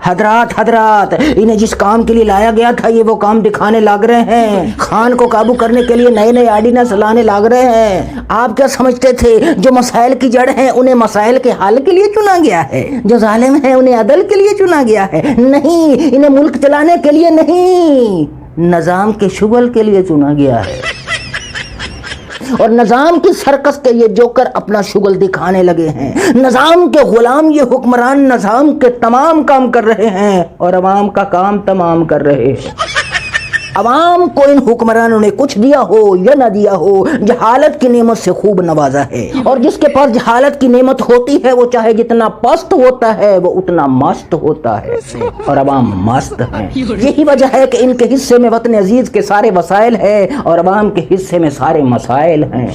حضرات انہیں جس کام کے لیے لایا گیا تھا یہ وہ کام دکھانے لگ رہے ہیں. خان کو قابو کرنے کے لیے نئے نئے آرڈیننس لانے لگ رہے ہیں. آپ کیا سمجھتے تھے جو مسائل کی جڑ ہیں انہیں مسائل کے حل کے لیے چنا گیا ہے؟ جو ظالم ہیں انہیں عدل کے لیے چنا گیا ہے؟ نہیں، انہیں ملک چلانے کے لیے نہیں، نظام کے شغل کے لیے چنا گیا ہے. اور نظام کی سرکس کے یہ جوکر اپنا شغل دکھانے لگے ہیں. نظام کے غلام یہ حکمران نظام کے تمام کام کر رہے ہیں اور عوام کا کام تمام کر رہے ہیں. عوام کو ان حکمرانوں نے کچھ دیا ہو یا نہ دیا ہو جہالت کی نعمت سے خوب نوازا ہے. اور جس کے پاس جہالت کی نعمت ہوتی ہے وہ چاہے جتنا پست ہوتا ہے وہ اتنا مست ہوتا ہے. اور عوام مست ہیں. یہی وجہ ہے کہ ان کے حصے میں وطن عزیز کے سارے وسائل ہیں اور عوام کے حصے میں سارے مسائل ہیں.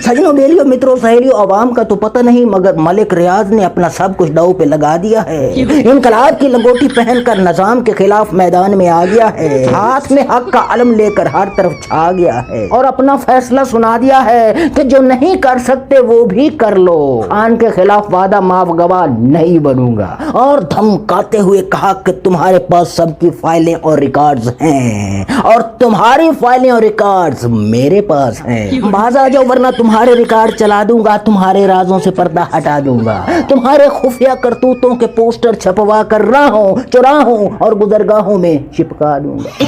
سجنوں بیلیوں متروں سہیلیوں، عوام کا تو پتہ نہیں مگر ملک ریاض نے اپنا سب کچھ داؤ پہ لگا دیا ہے. انقلاب کی لنگوٹی پہن کر نظام کے خلاف میدان میں آ گیا ہے. ہاتھ میں حق کا علم لے کر ہر طرف چھا گیا ہے اور اپنا فیصلہ سنا دیا ہے کہ جو نہیں کر سکتے وہ بھی کر لو. خان کے خلاف وعدہ معاف گواہ نہیں بنوں گا اور دھمکاتے ہوئے کہا کہ تمہارے پاس سب کی فائلیں اور ریکارڈز ہیں اور تمہاری فائلیں اور ریکارڈز میرے پاس ہیں. باز آ جاؤ ورنہ تمہارے ریکارڈ چلا دوں گا، تمہارے رازوں سے پردہ ہٹا دوں گا، تمہارے خفیہ کرتوتوں کے پوسٹر چھپوا کر راہوں چوراہوں اور گزرگاہوں میں چپکا دوں گا.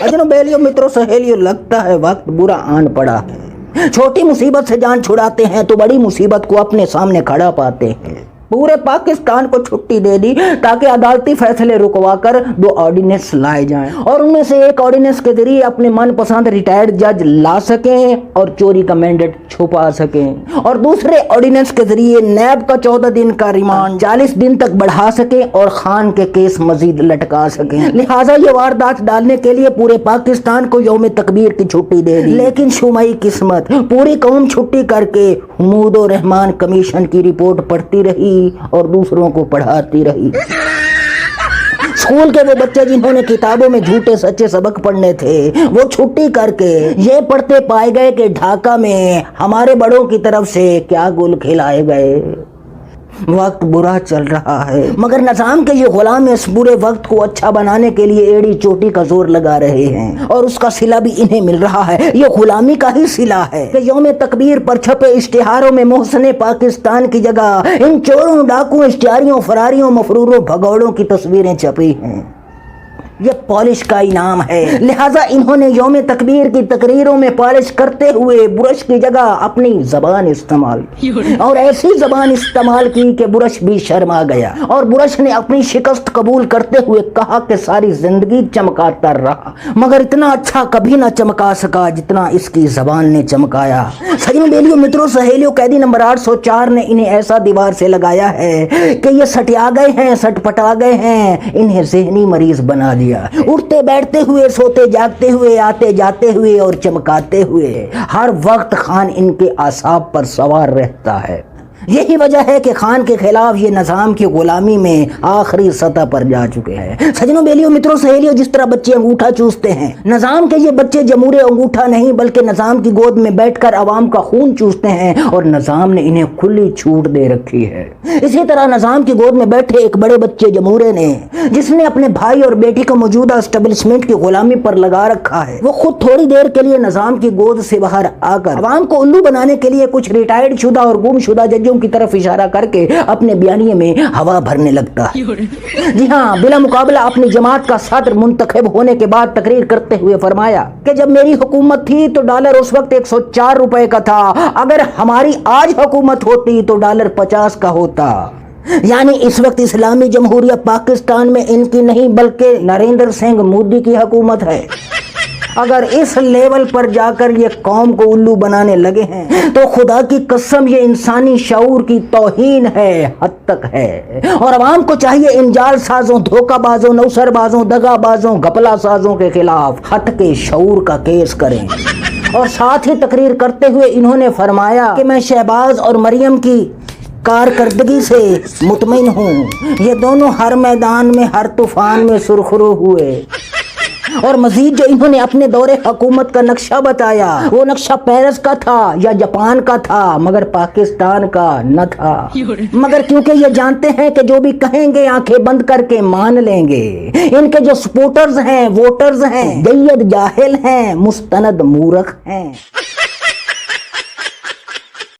اجنوں بیلیوں متروں سہیلیوں، لگتا ہے وقت برا آن پڑا ہے. چھوٹی مصیبت سے جان چھڑاتے ہیں تو بڑی مصیبت کو اپنے سامنے کھڑا پاتے ہیں. پورے پاکستان کو چھٹی دے دی تاکہ عدالتی فیصلے رکوا کر 2 آرڈیننس لائے جائیں اور ان میں سے ایک آرڈیننس کے ذریعے اپنے من پسند ریٹائرڈ جج لا سکیں اور چوری کا مینڈیٹ چھپا سکیں اور دوسرے آرڈیننس کے ذریعے نیب کا 14 دن کا ریمانڈ 40 دن تک بڑھا سکیں اور خان کے کیس مزید لٹکا سکیں. لہٰذا یہ واردات ڈالنے کے لیے پورے پاکستان کو یوم تکبیر کی چھٹی دے دی. لیکن شمائی قسمت، پوری قوم چھٹی کر کے حمود و رحمان کمیشن کی رپورٹ پڑھتی رہی اور دوسروں کو پڑھاتی رہی. اسکول کے وہ بچے جنہوں نے کتابوں میں جھوٹے سچے سبق پڑھنے تھے وہ چھٹی کر کے یہ پڑھتے پائے گئے کہ ڈھاکہ میں ہمارے بڑوں کی طرف سے کیا گل کھلائے گئے. وقت برا چل رہا ہے مگر نظام کے یہ غلام اس برے وقت کو اچھا بنانے کے لیے ایڑی چوٹی کا زور لگا رہے ہیں اور اس کا صلہ بھی انہیں مل رہا ہے. یہ غلامی کا ہی صلہ ہے کہ یوم تکبیر پر چھپے اشتہاروں میں محسن پاکستان کی جگہ ان چوروں ڈاکوں اشتہاریوں فراریوں مفروروں بھگوڑوں کی تصویریں چھپی ہیں. یہ پالش کا انعام ہے. لہٰذا انہوں نے یوم تکبیر کی تقریروں میں پالش کرتے ہوئے برش کی جگہ اپنی زبان استعمال کی اور ایسی زبان استعمال کی کہ برش بھی شرما گیا اور برش نے اپنی شکست قبول کرتے ہوئے کہا کہ ساری زندگی چمکاتا رہا مگر اتنا اچھا کبھی نہ چمکا سکا جتنا اس کی زبان نے چمکایا. سجنوں بیلیوں متروں سہیلیوں، قیدی نمبر 804 نے انہیں ایسا دیوار سے لگایا ہے کہ یہ سٹیا گئے ہیں، سٹ پٹا گئے ہیں، انہیں ذہنی مریض بنا دیا. اٹھتے بیٹھتے ہوئے، سوتے جاگتے ہوئے، آتے جاتے ہوئے اور چمکاتے ہوئے ہر وقت خان ان کے اعصاب پر سوار رہتا ہے. یہی وجہ ہے کہ خان کے خلاف یہ نظام کی غلامی میں آخری سطح پر جا چکے ہیں. سجنوں بیلیوں متروں سہیلیوں، جس طرح بچے انگوٹھا چوستے ہیں، نظام کے یہ بچے جمہور انگوٹھا نہیں بلکہ نظام کی گود میں بیٹھ کر عوام کا خون چوستے ہیں اور نظام نے انہیں کھلی چھوٹ دے رکھی ہے. اسی طرح نظام کی گود میں بیٹھے ایک بڑے بچے جمہورے نے جس نے اپنے بھائی اور بیٹی کو موجودہ اسٹیبلشمنٹ کی غلامی پر لگا رکھا ہے، وہ خود تھوڑی دیر کے لیے نظام کی گود سے باہر آ کر عوام کو الو بنانے کے لیے کچھ ریٹائرڈ شدہ اور گم شدہ ججوں کی طرف اشارہ کر کے اپنے بیانیے میں ہوا بھرنے لگتا ہے. جی ہاں، بلا مقابلہ اپنی جماعت کا صدر منتخب ہونے کے بعد تقریر کرتے ہوئے فرمایا کہ جب میری حکومت تھی تو ڈالر اس وقت 104 روپے کا تھا، اگر ہماری آج حکومت ہوتی تو ڈالر 50 کا ہوتا. یعنی اس وقت اسلامی جمہوریہ پاکستان میں ان کی نہیں بلکہ نریندر سنگھ مودی کی حکومت ہے. اگر اس لیول پر جا کر یہ قوم کو الو بنانے لگے ہیں تو خدا کی قسم یہ انسانی شعور کی توہین ہے، حد تک ہے. اور عوام کو چاہیے ان جال سازوں، دھوکہ بازوں، نوسر بازوں، دغا بازوں، گپلا سازوں کے خلاف ہٹ کے شعور کا کیس کریں. اور ساتھ ہی تقریر کرتے ہوئے انہوں نے فرمایا کہ میں شہباز اور مریم کی کارکردگی سے مطمئن ہوں. یہ دونوں ہر میدان میں ہر طوفان میں سرخرو ہوئے اور مزید جو انہوں نے اپنے دور حکومت کا نقشہ بتایا وہ نقشہ پیرس کا تھا یا جاپان کا تھا مگر پاکستان کا نہ تھا. مگر کیونکہ یہ جانتے ہیں کہ جو بھی کہیں گے آنکھیں بند کر کے مان لیں گے. ان کے جو سپورٹرز ہیں ووٹرز ہیں جید جاہل ہیں مستند مورخ ہیں.